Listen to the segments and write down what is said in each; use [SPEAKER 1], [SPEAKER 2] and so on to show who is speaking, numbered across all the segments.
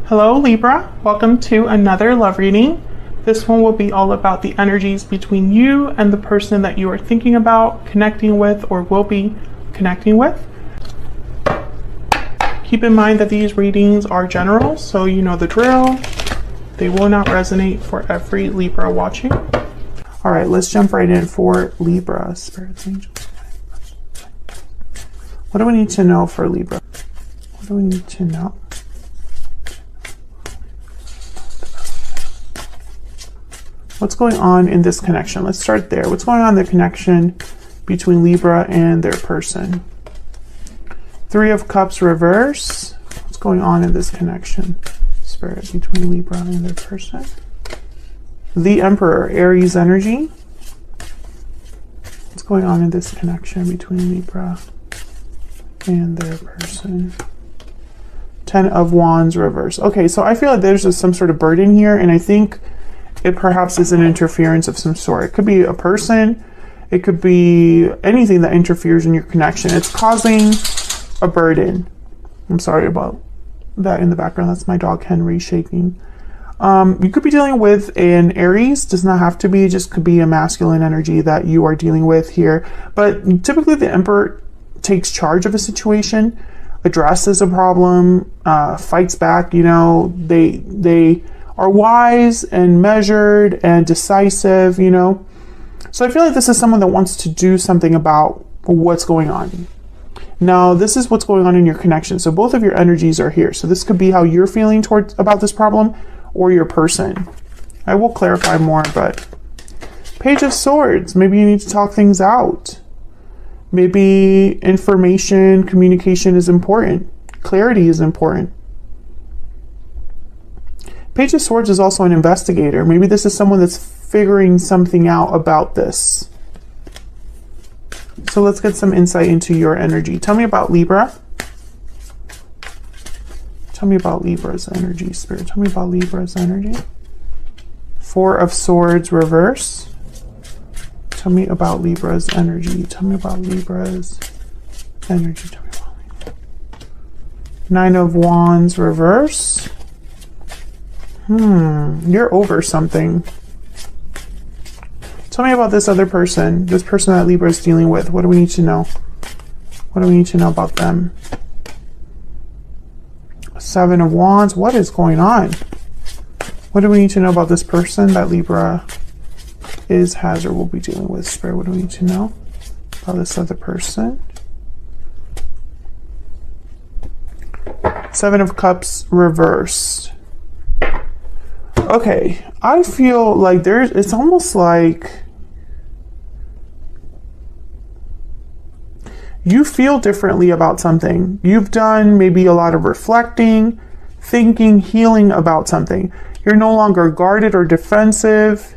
[SPEAKER 1] Hello Libra, welcome to another love reading. This one will be all about the energies between you and the person that you are thinking about connecting with or will be connecting with. Keep in mind that these readings are general, so you know the drill. They will not resonate for every Libra watching. All right, let's jump right in for Libra. Spirits, angels. What do we need to know for Libra? What do we need to know? What's going on in this connection? Let's start there. What's going on in the connection between Libra and their person? Three of Cups reverse. What's going on in this connection, Spirit, between Libra and their person? The Emperor, Aries energy. What's going on in this connection between Libra and their person? Ten of Wands reverse. Okay, so I feel like there's just some sort of burden here, and I think it perhaps is an interference of some sort. It could be a person. It could be anything that interferes in your connection. It's causing a burden. I'm sorry about that in the background. That's my dog Henry shaking. You could be dealing with an Aries. Does not have to be. It just could be a masculine energy that you are dealing with here. But typically the Emperor takes charge of a situation, addresses a problem, fights back. You know, they are wise and measured and decisive, you know. So I feel like this is someone that wants to do something about what's going on. Now, this is what's going on in your connection. So both of your energies are here. So this could be how you're feeling about this problem or your person. I will clarify more, but Page of Swords. Maybe you need to talk things out. Maybe information, communication is important. Clarity is important. Page of Swords is also an investigator. Maybe this is someone that's figuring something out about this. So let's get some insight into your energy. Tell me about Libra. Tell me about Libra's energy, Spirit. Tell me about Libra's energy. Four of Swords reverse. Tell me about Libra's energy. Tell me about Libra's energy. Tell me about Libra. Nine of Wands reverse. You're over something. Tell me about this other person, this person that Libra is dealing with. What do we need to know? What do we need to know about them? Seven of Wands. What is going on? What do we need to know about this person that Libra has or will be dealing with? Spirit, what do we need to know about this other person? Seven of Cups reversed. Okay, I feel like it's almost like you feel differently about something. You've done maybe a lot of reflecting, thinking, healing about something. You're no longer guarded or defensive.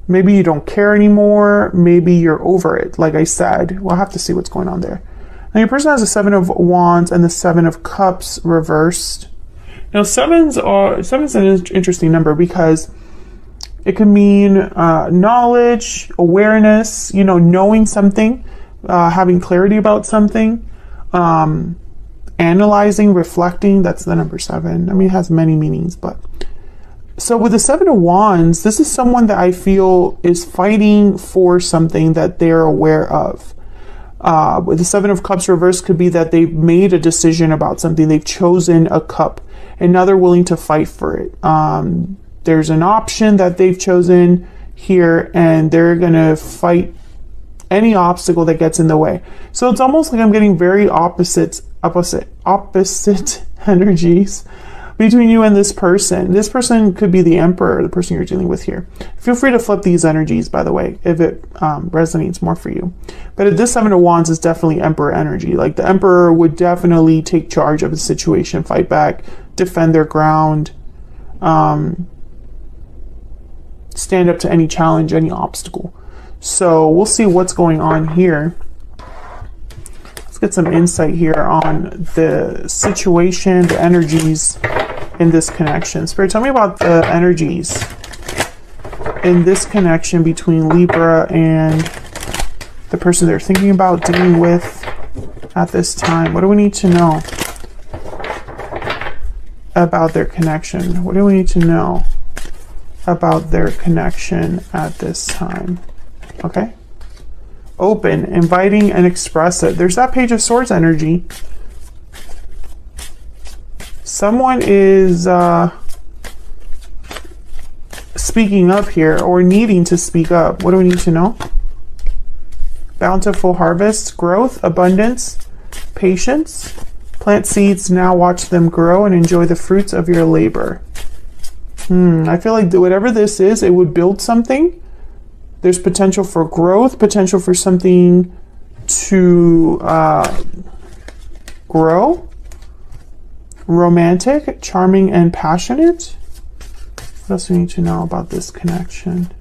[SPEAKER 1] Maybe you don't care anymore. Maybe you're over it, like I said. We'll have to see what's going on there. Now your person has a Seven of Wands and the Seven of Cups reversed. Now, sevens an interesting number because it can mean knowledge, awareness, you know, knowing something, having clarity about something, analyzing, reflecting. That's the number seven. I mean, it has many meanings, but so with the Seven of Wands, this is someone that I feel is fighting for something that they're aware of. With the Seven of Cups reverse could be that they've made a decision about something. They've chosen a cup and now they're willing to fight for it. There's an option that they've chosen here and they're going to fight any obstacle that gets in the way. So it's almost like I'm getting very opposite energies between you and this person. This person could be the Emperor, the person you're dealing with here. Feel free to flip these energies, by the way, if it resonates more for you. But this Seven of Wands is definitely Emperor energy. Like the Emperor would definitely take charge of the situation, fight back, defend their ground, stand up to any challenge, any obstacle. So we'll see what's going on here. Let's get some insight here on the situation, the energies in this connection. Spirit, tell me about the energies in this connection between Libra and the person they're thinking about dealing with at this time. What do we need to know? about their connection? What do we need to know about their connection at this time? Okay. Open, inviting, and expressive. There's that Page of Swords energy. Someone is speaking up here, or needing to speak up. What do we need to know? Bountiful harvest, growth, abundance, patience. Plant seeds now, watch them grow, and enjoy the fruits of your labor. I feel like whatever this is, it would build something. There's potential for growth, potential for something to grow. Romantic, charming, and passionate. What else do we need to know about this connection?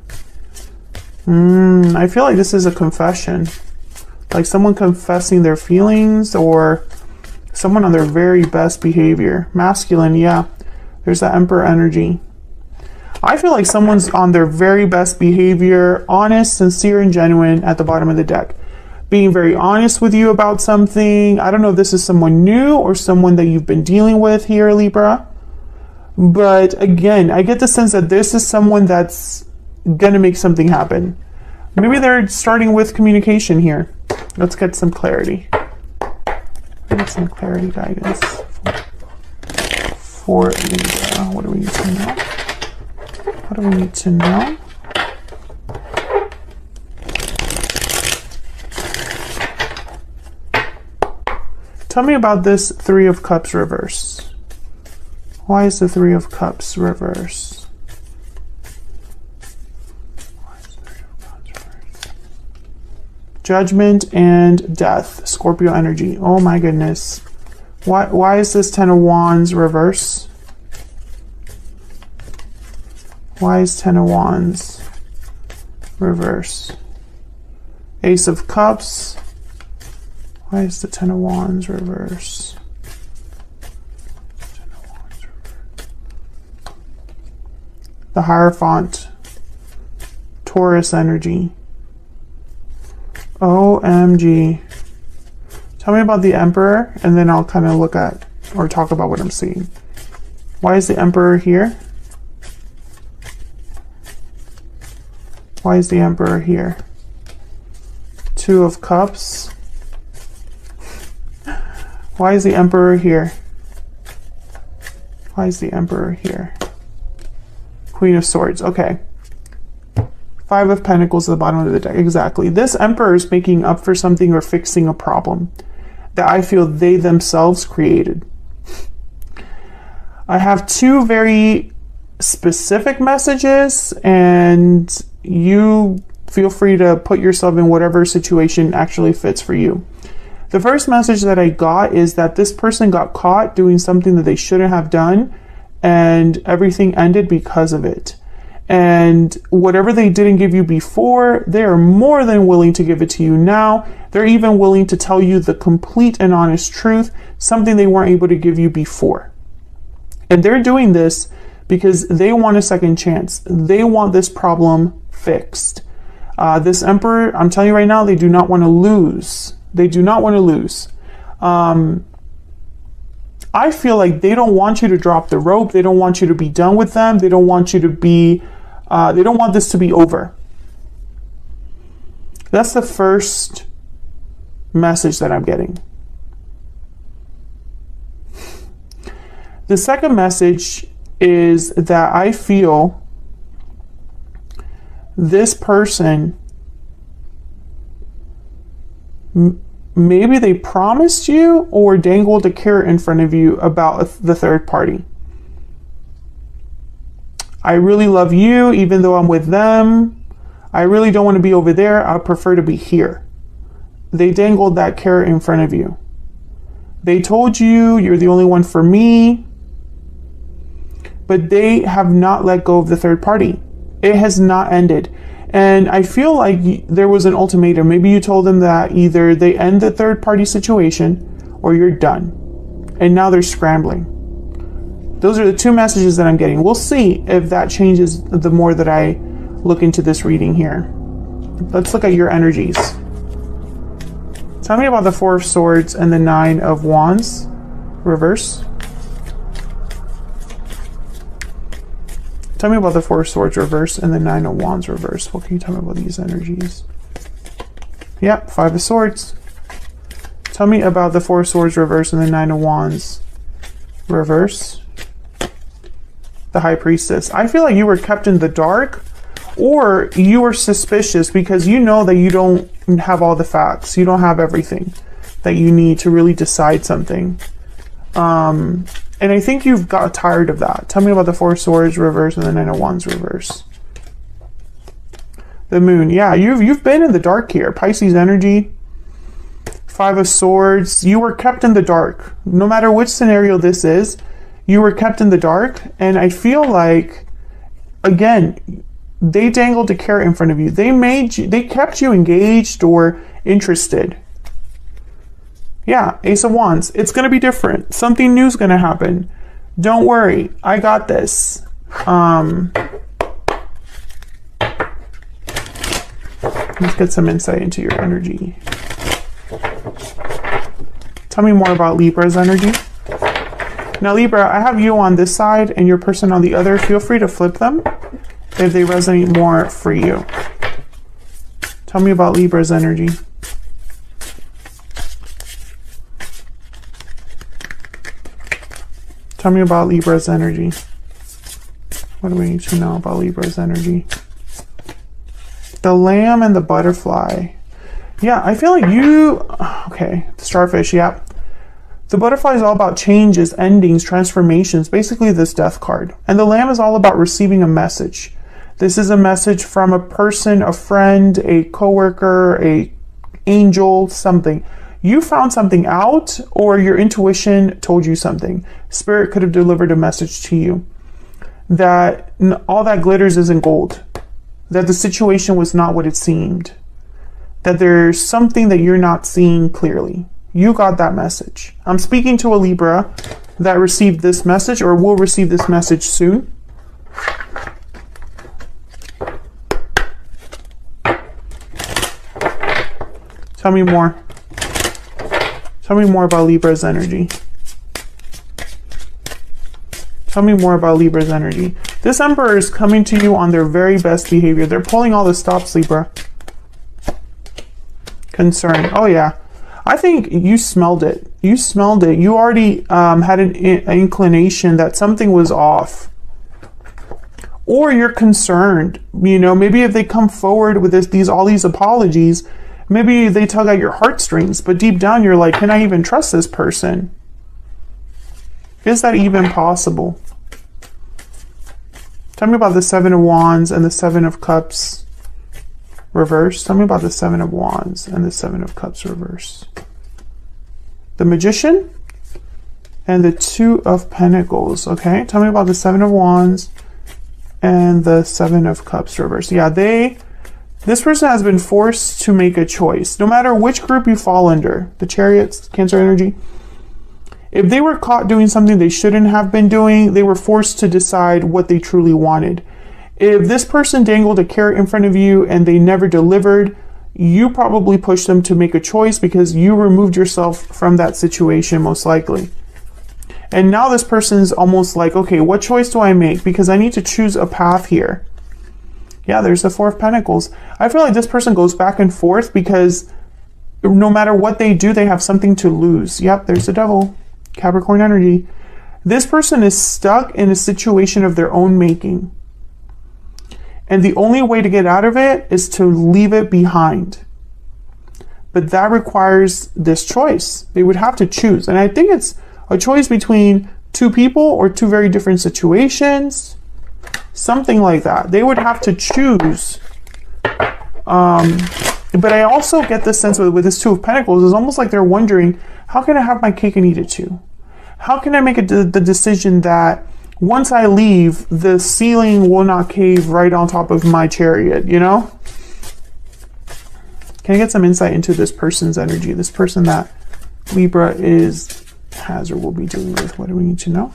[SPEAKER 1] I feel like this is a confession. Like someone confessing their feelings, or someone on their very best behavior. Masculine, yeah. There's that Emperor energy. I feel like someone's on their very best behavior, honest, sincere, and genuine at the bottom of the deck. Being very honest with you about something. I don't know if this is someone new or someone that you've been dealing with here, Libra. But again, I get the sense that this is someone that's going to make something happen. Maybe they're starting with communication here. Let's get some clarity. Get some clarity, guidance for Libra. What do we need to know? What do we need to know? Tell me about this Three of Cups reverse. Why is the Three of Cups reverse? Judgment and death. Scorpio energy. Oh my goodness. Why is this Ten of Wands reverse? Why is Ten of Wands reverse? Ace of Cups. Why is the Ten of Wands reverse? Ten of Wands reverse. The Hierophant. Taurus energy. OMG. Tell me about the Emperor, and then I'll kind of look at or talk about what I'm seeing. Why is the Emperor here? Why is the Emperor here? Two of Cups. Why is the Emperor here? Why is the Emperor here? Queen of Swords. Okay. Five of Pentacles at the bottom of the deck. Exactly. This Emperor is making up for something or fixing a problem that I feel they themselves created. I have two very specific messages, and you feel free to put yourself in whatever situation actually fits for you. The first message that I got is that this person got caught doing something that they shouldn't have done, and everything ended because of it. And whatever they didn't give you before, they are more than willing to give it to you now. They're even willing to tell you the complete and honest truth, something they weren't able to give you before. And they're doing this because they want a second chance. They want this problem fixed. This Emperor, I'm telling you right now, they do not want to lose. They do not want to lose. I feel like they don't want you to drop the rope. They don't want you to be done with them. They don't want you to be, they don't want this to be over. That's the first message that I'm getting. The second message is that I feel this person, maybe they promised you or dangled a carrot in front of you about the third party. I really love you, even though I'm with them. I really don't want to be over there. I prefer to be here. They dangled that carrot in front of you. They told you you're the only one for me, but they have not let go of the third party. It has not ended. And I feel like there was an ultimatum. Maybe you told them that either they end the third party situation or you're done. And now they're scrambling. Those are the two messages that I'm getting. We'll see if that changes the more that I look into this reading here. Let's look at your energies. Tell me about the Four of Swords and the Nine of Wands. Reverse. Tell me about the Four of Swords reverse and the Nine of Wands reverse. What can you tell me about these energies? Yep, Five of Swords. Tell me about the Four of Swords reverse and the Nine of Wands reverse. The High Priestess. I feel like you were kept in the dark, or you were suspicious because you know that you don't have all the facts. You don't have everything that you need to really decide something. And I think you've got tired of that. Tell me about the Four of Swords reverse and the Nine of Wands reverse. The Moon. Yeah, you've been in the dark here. Pisces energy. Five of Swords. You were kept in the dark. No matter which scenario this is, you were kept in the dark. And I feel like, again, they dangled a carrot in front of you. They kept you engaged or interested. Yeah, Ace of Wands. It's going to be different. Something new is going to happen. Don't worry. I got this. Let's get some insight into your energy. Tell me more about Libra's energy. Now, Libra, I have you on this side and your person on the other. Feel free to flip them if they resonate more for you. Tell me about Libra's energy. Tell me about Libra's energy. What do we need to know about Libra's energy? The Lamb and the Butterfly. Yeah, I feel like you... Okay, the Starfish, yeah. The Butterfly is all about changes, endings, transformations, basically this Death card. And the Lamb is all about receiving a message. This is a message from a person, a friend, a coworker, a angel, something. You found something out, or your intuition told you something. Spirit could have delivered a message to you that all that glitters isn't gold, that the situation was not what it seemed, that there's something that you're not seeing clearly. You got that message. I'm speaking to a Libra that received this message or will receive this message soon. Tell me more. Tell me more about Libra's energy. Tell me more about Libra's energy. This Emperor is coming to you on their very best behavior. They're pulling all the stops, Libra. Concern. Oh, yeah. I think you smelled it. You smelled it. You already had an inclination that something was off. Or you're concerned. You know, maybe if they come forward with all these apologies, maybe they tug at your heartstrings, but deep down you're like, can I even trust this person? Is that even possible? Tell me about the Seven of Wands and the Seven of Cups reverse. Tell me about the Seven of Wands and the Seven of Cups reverse. The Magician and the Two of Pentacles. Okay, tell me about the Seven of Wands and the Seven of Cups reverse. Yeah, this person has been forced to make a choice. No matter which group you fall under, the Chariots, Cancer energy, if they were caught doing something they shouldn't have been doing, they were forced to decide what they truly wanted. If this person dangled a carrot in front of you and they never delivered, you probably pushed them to make a choice because you removed yourself from that situation, most likely. And now this person's almost like, okay, what choice do I make? Because I need to choose a path here. Yeah, there's the Four of Pentacles. I feel like this person goes back and forth because no matter what they do, they have something to lose. Yep, there's the Devil. Capricorn energy. This person is stuck in a situation of their own making. And the only way to get out of it is to leave it behind. But that requires this choice. They would have to choose. And I think it's a choice between two people or two very different situations. Something like that. They would have to choose. But I also get the sense with this Two of Pentacles, it's almost like they're wondering, how can I have my cake and eat it too? How can I make the decision that once I leave, the ceiling will not cave right on top of my chariot, you know? Can I get some insight into this person's energy? This person that Libra has or will be dealing with. What do we need to know?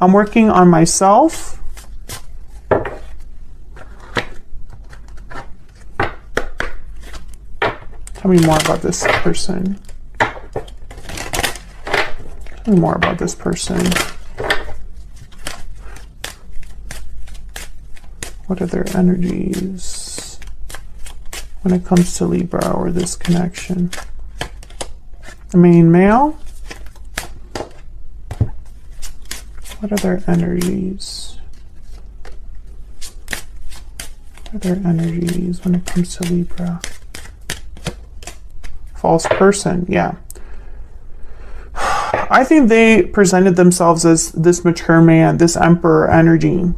[SPEAKER 1] I'm working on myself. Tell me more about this person. Tell me more about this person. What are their energies when it comes to Libra or this connection? The main male. What are their energies? What are their energies when it comes to Libra? False person, yeah. I think they presented themselves as this mature man, this emperor energy.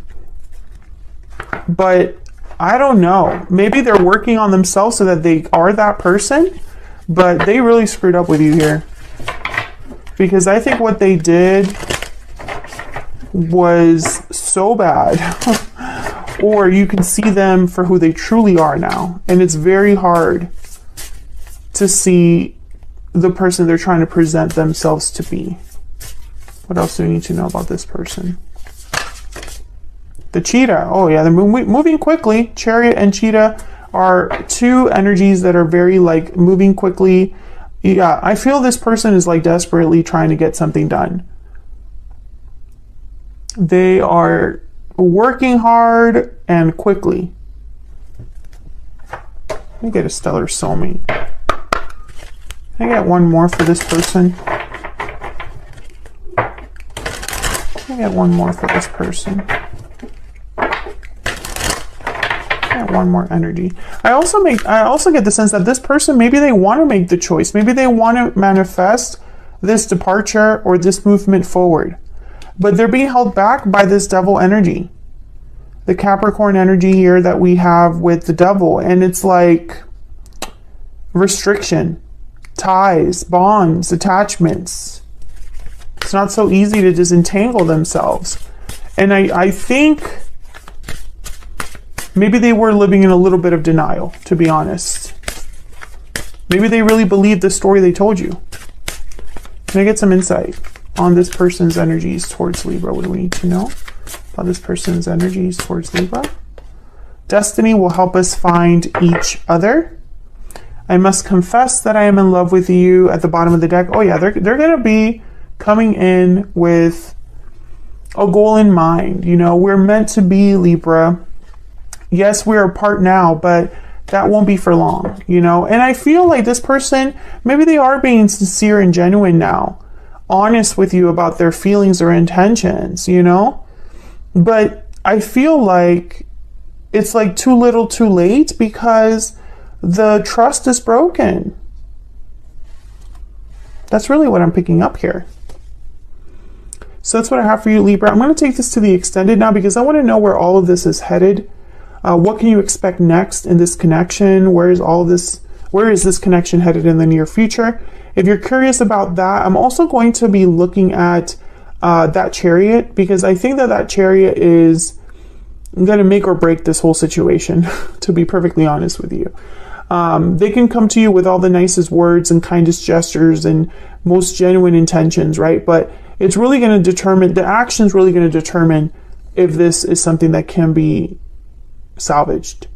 [SPEAKER 1] But I don't know. Maybe they're working on themselves so that they are that person, but they really screwed up with you here. Because I think what they did was so bad. Or you can see them for who they truly are now. And it's very hard to see the person they're trying to present themselves to be. What else do we need to know about this person? The cheetah. Oh yeah, they're moving quickly. Chariot and cheetah are two energies that are very like moving quickly. Yeah, I feel this person is like desperately trying to get something done. They are working hard and quickly. Let me get a stellar soulmate. Can I get one more for this person? Can I get one more for this person? One more energy. I also get the sense that this person, maybe they want to make the choice. Maybe they want to manifest this departure or this movement forward. But they're being held back by this devil energy. The Capricorn energy here that we have with the devil. And it's like restriction, ties, bonds, attachments. It's not so easy to disentangle themselves. And I think maybe they were living in a little bit of denial, to be honest. Maybe they really believed the story they told you. Can I get some insight on this person's energies towards Libra? What do we need to know about this person's energies towards Libra? Destiny will help us find each other. I must confess that I am in love with you at the bottom of the deck. Oh yeah, they're going to be coming in with a goal in mind. You know, we're meant to be, Libra. Yes, we're apart now, but that won't be for long, you know? And I feel like this person, maybe they are being sincere and genuine now, honest with you about their feelings or intentions, you know? But I feel like it's like too little too late because the trust is broken. That's really what I'm picking up here. So that's what I have for you, Libra. I'm going to take this to the extended now because I want to know where all of this is headed. What can you expect next in this connection? Where is this connection headed in the near future? If you're curious about that, I'm also going to be looking at that chariot because I think that chariot is going to make or break this whole situation, to be perfectly honest with you. They can come to you with all the nicest words and kindest gestures and most genuine intentions, right? But it's really going to determine, the action's really going to determine if this is something that can be salvaged.